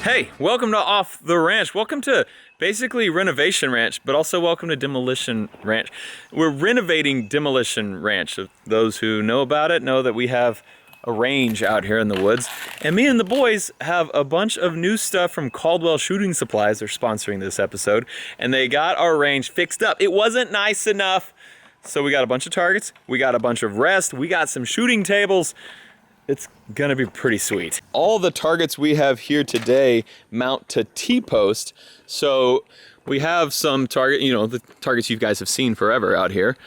Hey, welcome to Off the Ranch. Welcome to basically Renovation Ranch, but also welcome to Demolition Ranch. We're renovating Demolition Ranch. Those who know about it know that we have a range out here in the woods. And me and the boys have a bunch of new stuff from Caldwell Shooting Supplies. They're sponsoring this episode. And they got our range fixed up. It wasn't nice enough. So we got a bunch of targets. We got a bunch of rest. We got some shooting tables. It's gonna be pretty sweet. All the targets we have here today mount to T-post. So we have some target, the targets you guys have seen forever out here.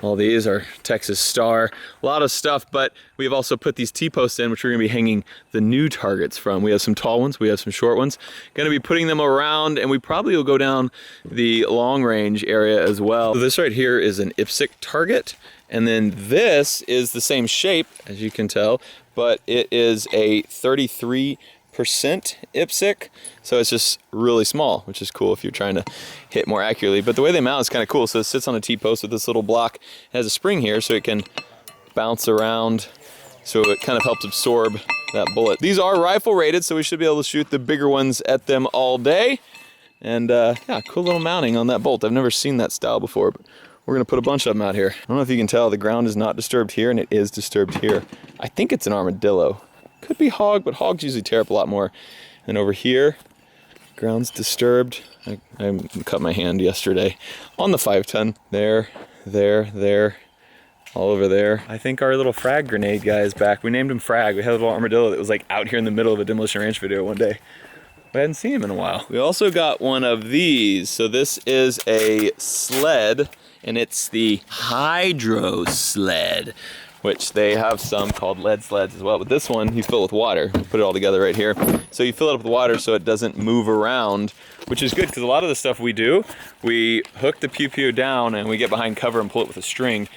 All these are Texas Star, a lot of stuff, but we've also put these T-posts in, which we're gonna be hanging the new targets from. We have some tall ones, we have some short ones. Gonna be putting them around, and we probably will go down the long range area as well. So this right here is an Ipsec Target, and then this is the same shape, as you can tell, but it is a 33% Ipsec, so it's just really small, which is cool if you're trying to hit more accurately. But the way they mount is kind of cool. So it sits on a T-post with this little block. It has a spring here so it can bounce around, so it kind of helps absorb that bullet. These are rifle rated, so we should be able to shoot the bigger ones at them all day. And yeah, cool little mounting on that bolt. I've never seen that style before, but we're gonna put a bunch of them out here. I don't know if you can tell, the ground is not disturbed here, and it is disturbed here. I think it's an armadillo. Could be hog, but hogs usually tear up a lot more. And over here, ground's disturbed. I cut my hand yesterday on the 5-ton. There, all over there. I think our little frag grenade guy is back. We named him Frag. We had a little armadillo that was like out here in the middle of a Demolition Ranch video one day. We hadn't seen him in a while. We also got one of these. So this is a sled, and it's the Hydro Sled, which they have some called lead sleds as well. But this one, you fill it with water. Put it all together right here. So you fill it up with water so it doesn't move around, which is good because a lot of the stuff we do, we hook the pew-pew down and we get behind cover and pull it with a string.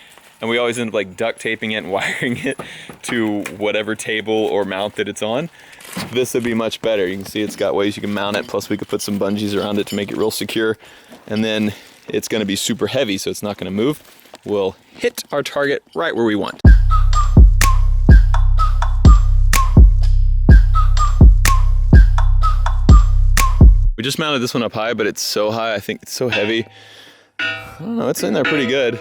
And we always end up like duct taping it and wiring it to whatever table or mount that it's on. This would be much better. You can see it's got ways you can mount it. Plus we could put some bungees around it to make it real secure. And then it's gonna be super heavy, so it's not gonna move. We'll hit our target right where we want. We just mounted this one up high, but it's so high, I think it's so heavy. I don't know, it's in there pretty good.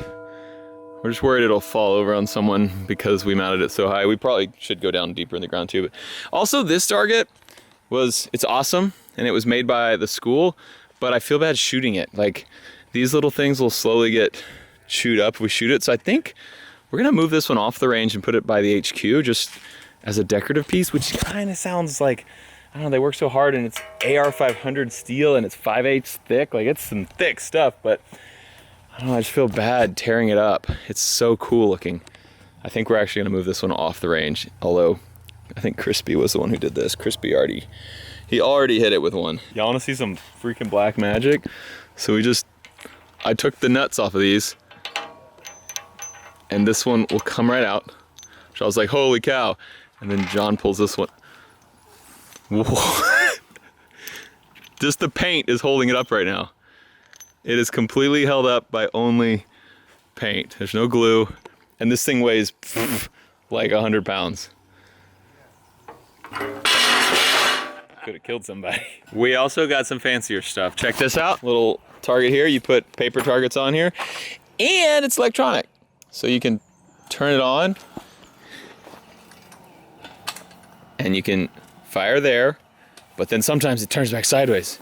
We're just worried it'll fall over on someone because we mounted it so high. We probably should go down deeper in the ground too. But also this target it's awesome, and it was made by the school, but I feel bad shooting it. Like, these little things will slowly get chewed up if we shoot it. So I think we're gonna move this one off the range and put it by the HQ just as a decorative piece, which kind of sounds like, I don't know, they work so hard, and it's AR 500 steel and it's 5/8 thick. Like, it's some thick stuff, but I don't know, I just feel bad tearing it up. It's so cool looking. I think we're actually gonna move this one off the range, although I think Crispy was the one who did this. Crispy already hit it with one. Y'all wanna see some freaking black magic? So I took the nuts off of these, and this one will come right out. So I was like, holy cow. And then John pulls this one. Whoa. Just the paint is holding it up right now. It is completely held up by only paint. There's no glue. And this thing weighs like 100 pounds. Could have killed somebody. We also got some fancier stuff. Check this out. Little target here. You put paper targets on here. And it's electronic. So you can turn it on. And you can fire there. But then sometimes it turns back sideways.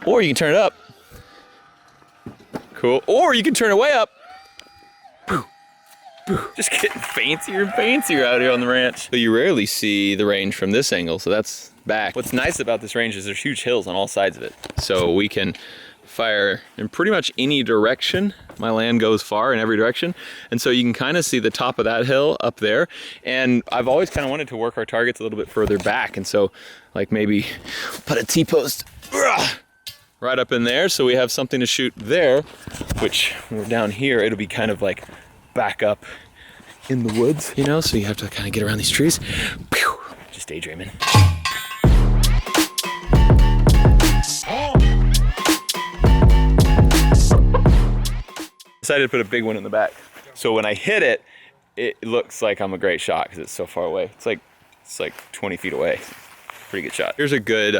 Or you can turn it up. Cool. Or you can turn it way up. Just getting fancier and fancier out here on the ranch. So you rarely see the range from this angle, so that's back. What's nice about this range is there's huge hills on all sides of it. So we can fire in pretty much any direction. My land goes far in every direction. And so you can kind of see the top of that hill up there. And I've always kind of wanted to work our targets a little bit further back. And so like maybe put a T-post right up in there, so we have something to shoot there, which when we're down here, it'll be kind of like back up in the woods, so you have to kind of get around these trees. Just daydreaming. Decided to put a big one in the back, so when I hit it, it looks like I'm a great shot because it's so far away. It's like 20 feet away. pretty good shot. Here's a good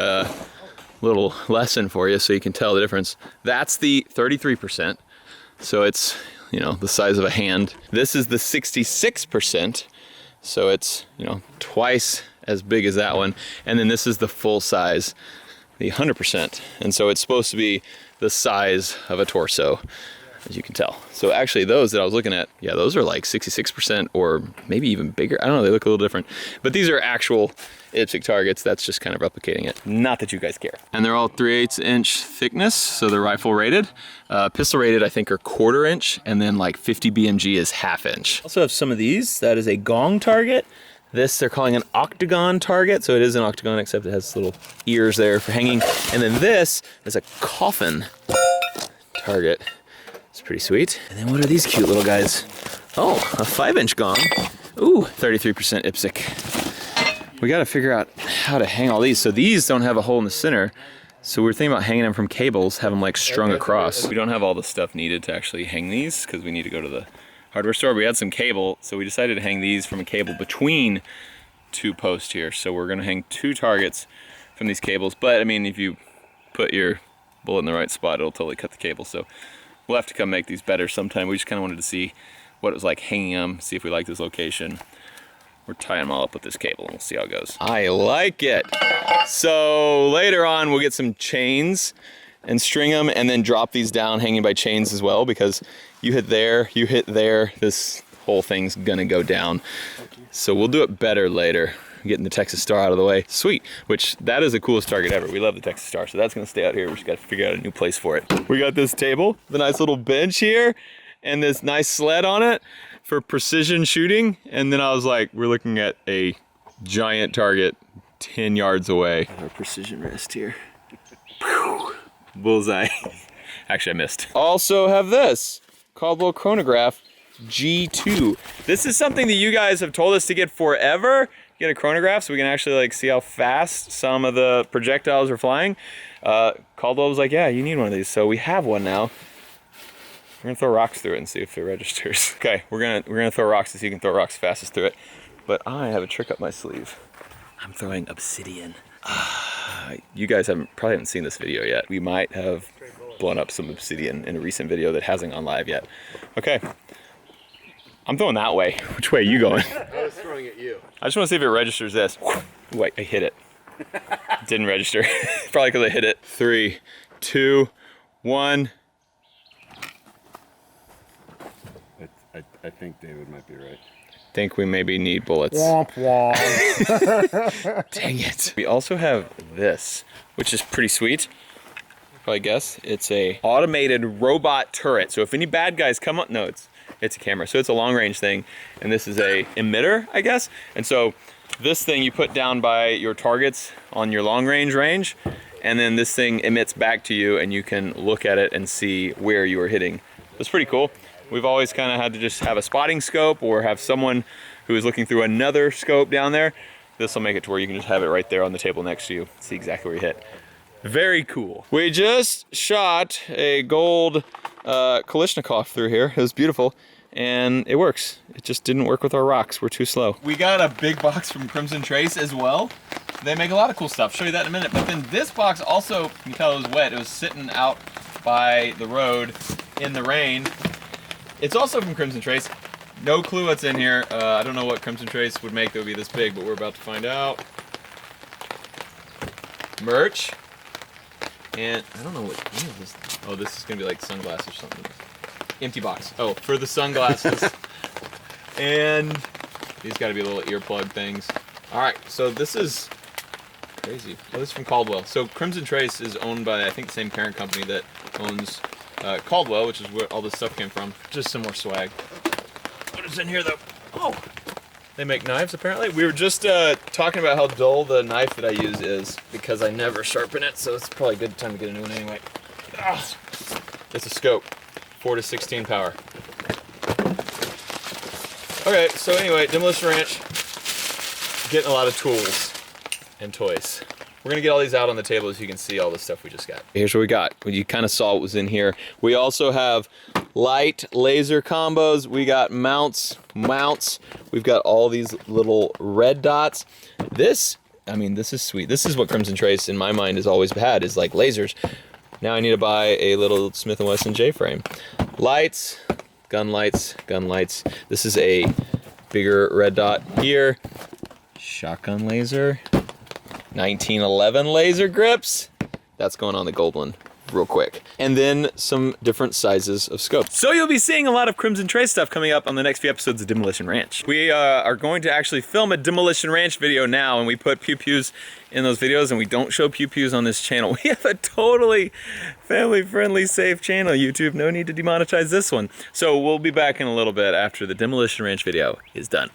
little lesson for you so you can tell the difference. That's the 33%. So it's, you know, the size of a hand. This is the 66%. So it's, you know, twice as big as that one. And then this is the full size, the 100%. And so it's supposed to be the size of a torso, as you can tell. So actually those that I was looking at, yeah, those are like 66% or maybe even bigger. I don't know, they look a little different. But these are actual Ipsec targets. That's just kind of replicating it. Not that you guys care. And they're all 3/8 inch thickness, so they're rifle rated. Pistol rated, I think, are 1/4 inch, and then like 50 BMG is 1/2 inch. Also have some of these. That is a gong target. This they're calling an Octagon Target, so it is an octagon except it has little ears there for hanging. And then this is a coffin target. It's pretty sweet. And then what are these cute little guys? Oh, a 5-inch gong. Ooh, 33% Ipsec. We gotta figure out how to hang all these. So these don't have a hole in the center. So we're thinking about hanging them from cables, have them like strung across. We don't have all the stuff needed to actually hang these because we need to go to the hardware store. We had some cable, so we decided to hang these from a cable between 2 posts here. So we're gonna hang 2 targets from these cables. But I mean, if you put your bullet in the right spot, it'll totally cut the cable. So we'll have to come make these better sometime. We just kind of wanted to see what it was like hanging them, see if we like this location. We're tying them all up with this cable and we'll see how it goes. I like it. So later on, we'll get some chains and string them and then drop these down hanging by chains as well, because you hit there, this whole thing's gonna go down. So we'll do it better later. Getting the Texas Star out of the way. Sweet, which that is the coolest target ever. We love the Texas Star, so that's gonna stay out here. We just gotta figure out a new place for it. We got this table, the nice little bench here, and this nice sled on it for precision shooting. And then I was like, we're looking at a giant target 10 yards away. Our precision rest here. Bullseye. Actually, I missed. Also have this, Caldwell Chronograph G2. This is something that you guys have told us to get forever. Get a chronograph so we can actually like see how fast some of the projectiles are flying. Caldwell was like, yeah, you need one of these. So we have one now. We're gonna throw rocks through it and see if it registers. Okay, we're gonna throw rocks to see who can throw rocks fastest through it. But I have a trick up my sleeve. I'm throwing obsidian. You guys probably haven't seen this video yet. We might have blown up some obsidian in a recent video that hasn't gone live yet. Okay. I'm throwing that way. Which way are you going? I was throwing at you. I just want to see if it registers this. Wait, I hit it. Didn't register. Probably because I hit it. 3, 2, 1. I think David might be right. Think we maybe need bullets. Womp womp. Dang it. We also have this, which is pretty sweet. Probably guess. It's a automated robot turret. So if any bad guys come up, no, it's a camera. So it's a long range thing. And this is a emitter, I guess. And so this thing you put down by your targets on your long range, and then this thing emits back to you and you can look at it and see where you are hitting. It's pretty cool. We've always kind of had to just have a spotting scope or have someone who is looking through another scope down there. This will make it to where you can just have it right there on the table next to you. See exactly where you hit. Very cool. We just shot a gold Kalashnikov through here. It was beautiful and it works. It just didn't work with our rocks. We're too slow. We got a big box from Crimson Trace as well. They make a lot of cool stuff. I'll show you that in a minute. But then this box also, you can tell it was wet. It was sitting out by the road in the rain. It's also from Crimson Trace. No clue what's in here. I don't know what Crimson Trace would make that would be this big, but we're about to find out. Merch. And I don't know what this. Oh, this is gonna be like sunglasses or something. Empty box. Oh, for the sunglasses. And these gotta be little earplug things. Alright, so this is crazy. Oh, this is from Caldwell. So Crimson Trace is owned by, I think, the same parent company that owns Caldwell, which is where all this stuff came from. Just some more swag. What is in here though? Oh, they make knives apparently. We were just talking about how dull the knife that I use is because I never sharpen it, so it's probably a good time to get a new one anyway. It's a scope, 4 to 16 power. Okay, so anyway, Demolition Ranch, getting a lot of tools and toys. We're gonna get all these out on the table so you can see all the stuff we just got. Here's what we got. You kind of saw what was in here. We also have light laser combos. We got mounts. We've got all these little red dots. This I mean, this is sweet. This is what Crimson Trace in my mind has always had, is like lasers. Now I need to buy a little Smith & Wesson J-frame. Lights, gun lights, gun lights. This is a bigger red dot here. Shotgun laser. 1911 laser grips. That's going on the gold one real quick. And then some different sizes of scopes. So you'll be seeing a lot of Crimson Trace stuff coming up on the next few episodes of Demolition Ranch. We are going to actually film a Demolition Ranch video now, and we put pew-pews in those videos, and we don't show pew-pews on this channel. We have a totally family-friendly, safe channel, YouTube. No need to demonetize this one. So we'll be back in a little bit after the Demolition Ranch video is done.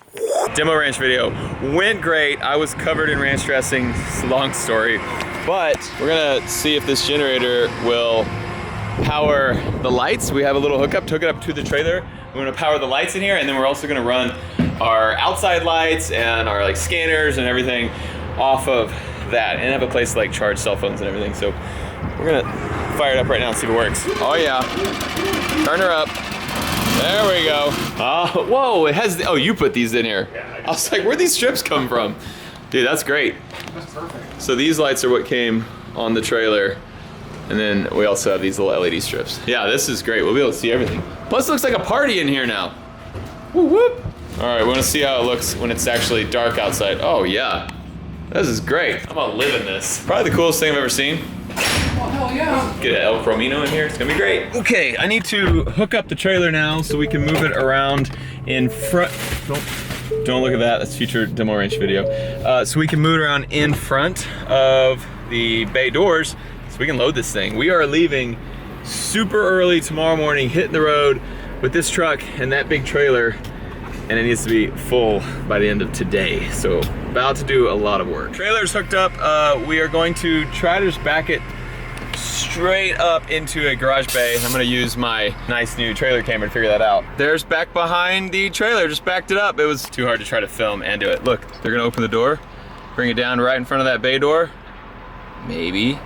Demo Ranch video went great. I was covered in ranch dressing. It's a long story. But we're gonna see if this generator will power the lights. We have a little hookup to hook it up to the trailer. We're gonna power the lights in here, and then we're also gonna run our outside lights and our like scanners and everything off of that, and have a place to like charge cell phones and everything. So we're gonna fire it up right now and see if it works. Oh yeah, turn her up. There we go. Whoa, it has, oh, you put these in here. Yeah, I was like, where'd these strips come from? Dude, that's great. That's perfect. So these lights are what came on the trailer. And then we also have these little LED strips. Yeah, this is great. We'll be able to see everything. Plus it looks like a party in here now. Whoop, whoop. All right, we're gonna see how it looks when it's actually dark outside. Oh yeah, this is great. I'm gonna live in this. Probably the coolest thing I've ever seen. Oh, hell yeah. Get an El Cromino in here, it's gonna be great. Okay, I need to hook up the trailer now so we can move it around in front. Don't look at that, that's future Demo Ranch video. So we can move it around in front of the bay doors so we can load this thing. We are leaving super early tomorrow morning, hitting the road with this truck and that big trailer, and it needs to be full by the end of today. So about to do a lot of work. Trailer's hooked up. We are going to try to just back it straight up into a garage bay. I'm gonna use my nice new trailer camera to figure that out. There's back behind the trailer, just backed it up. It was too hard to try to film and do it. Look, they're gonna open the door, bring it down right in front of that bay door. Maybe,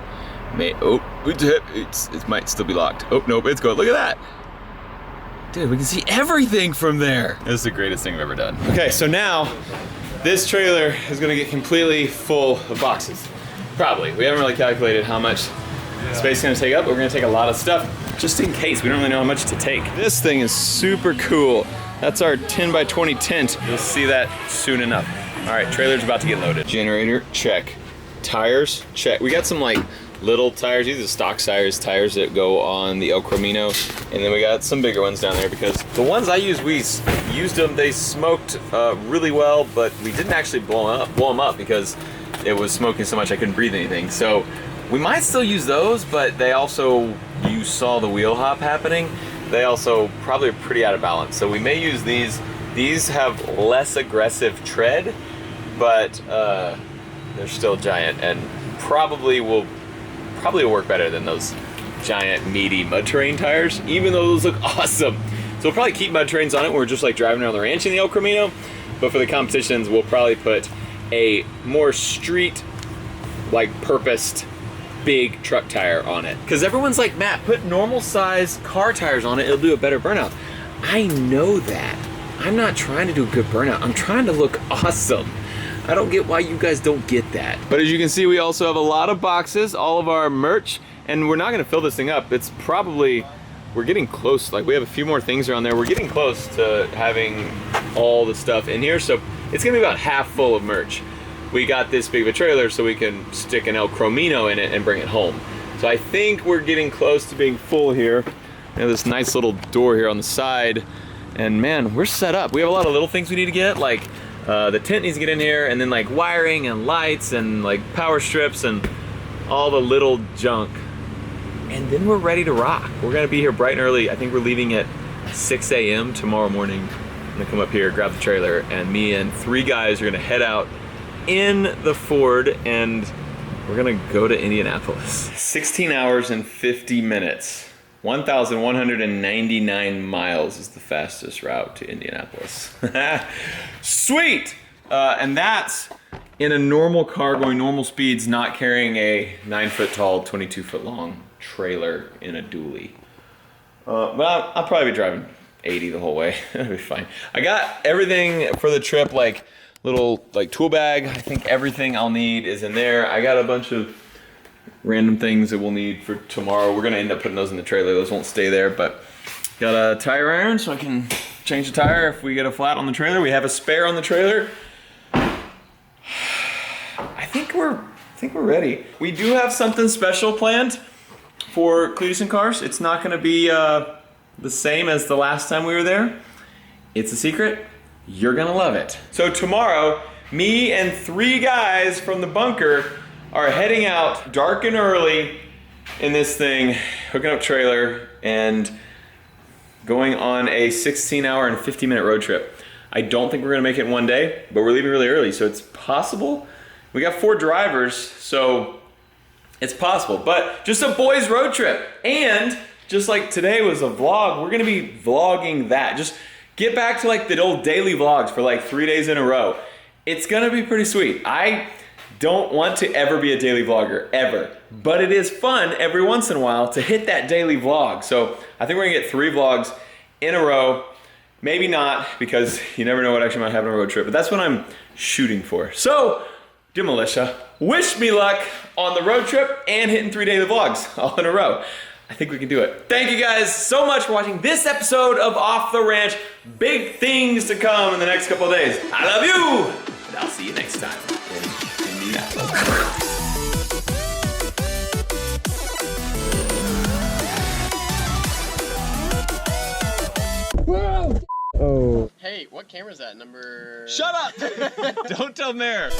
oh, it might still be locked. Oh, nope, it's going, look at that. Dude, we can see everything from there. This is the greatest thing I've ever done. Okay, so now this trailer is gonna get completely full of boxes. Probably. We haven't really calculated how much space is gonna take up, but we're gonna take a lot of stuff just in case. We don't really know how much to take. This thing is super cool. That's our 10 by 20 tent. You'll see that soon enough. All right, trailer's about to get loaded. Generator, check. Tires, check. We got some like little tires. These are stock tires that go on the El Cromino. And then we got some bigger ones down there because the ones I used, we used them, they smoked really well, but we didn't actually blow them up because it was smoking so much I couldn't breathe anything. So we might still use those, but they also, you saw the wheel hop happening. They also probably are pretty out of balance. So we may use these. These have less aggressive tread, but they're still giant and probably will work better than those giant meaty mud terrain tires, even though those look awesome. So we'll probably keep mud terrains on it when we're just like driving around the ranch in the El Cromino, but for the competitions, we'll probably put a more street, like purposed big truck tire on it. Because everyone's like, Matt, put normal size car tires on it, it'll do a better burnout. I know that. I'm not trying to do a good burnout. I'm trying to look awesome. I don't get why you guys don't get that. But as you can see, we also have a lot of boxes, all of our merch, and we're not gonna fill this thing up. It's probably, we're getting close. Like we have a few more things around there. We're getting close to having all the stuff in here. So it's gonna be about half full of merch. We got this big of a trailer so we can stick an El Cromino in it and bring it home. So I think we're getting close to being full here. We have this nice little door here on the side, and man, we're set up. We have a lot of little things we need to get, like the tent needs to get in here, and then like wiring and lights and like power strips and all the little junk. And then we're ready to rock. We're gonna be here bright and early. I think we're leaving at 6 a.m. tomorrow morning. I'm gonna come up here, grab the trailer, and me and 3 guys are gonna head out in the Ford, and we're gonna go to Indianapolis. 16 hours and 50 minutes. 1,199 miles is the fastest route to Indianapolis. Sweet! And that's in a normal car going normal speeds, not carrying a 9-foot tall, 22-foot long trailer in a dually. But I'll probably be driving 80 the whole way. That'll be fine. I got everything for the trip, like little like tool bag. I think everything I'll need is in there. I got a bunch of random things that we'll need for tomorrow. We're gonna end up putting those in the trailer. Those won't stay there, but got a tire iron so I can change the tire if we get a flat on the trailer. We have a spare on the trailer. I think we're ready. We do have something special planned for Cletus and Cars. It's not gonna be the same as the last time we were there. It's a secret. You're gonna love it. So tomorrow, me and 3 guys from the bunker are heading out dark and early in this thing, hooking up trailer and going on a 16-hour and 50-minute road trip. I don't think we're gonna make it in one day, but we're leaving really early, so it's possible. We got 4 drivers, so it's possible, but just a boys road trip. And just like today was a vlog, we're gonna be vlogging that. Just get back to like the old daily vlogs for like 3 days in a row. It's gonna be pretty sweet. I don't want to ever be a daily vlogger, ever. But it is fun every once in a while to hit that daily vlog. So I think we're gonna get 3 vlogs in a row. Maybe not, because you never know what actually might happen on a road trip, but that's what I'm shooting for. So, dear militia, wish me luck on the road trip and hitting 3 daily vlogs all in a row. I think we can do it. Thank you guys so much for watching this episode of Off the Ranch. Big things to come in the next couple of days. I love you, and I'll see you next time in Indianapolis. Hey, what camera is that? Number... Shut up! Don't tell Mayor.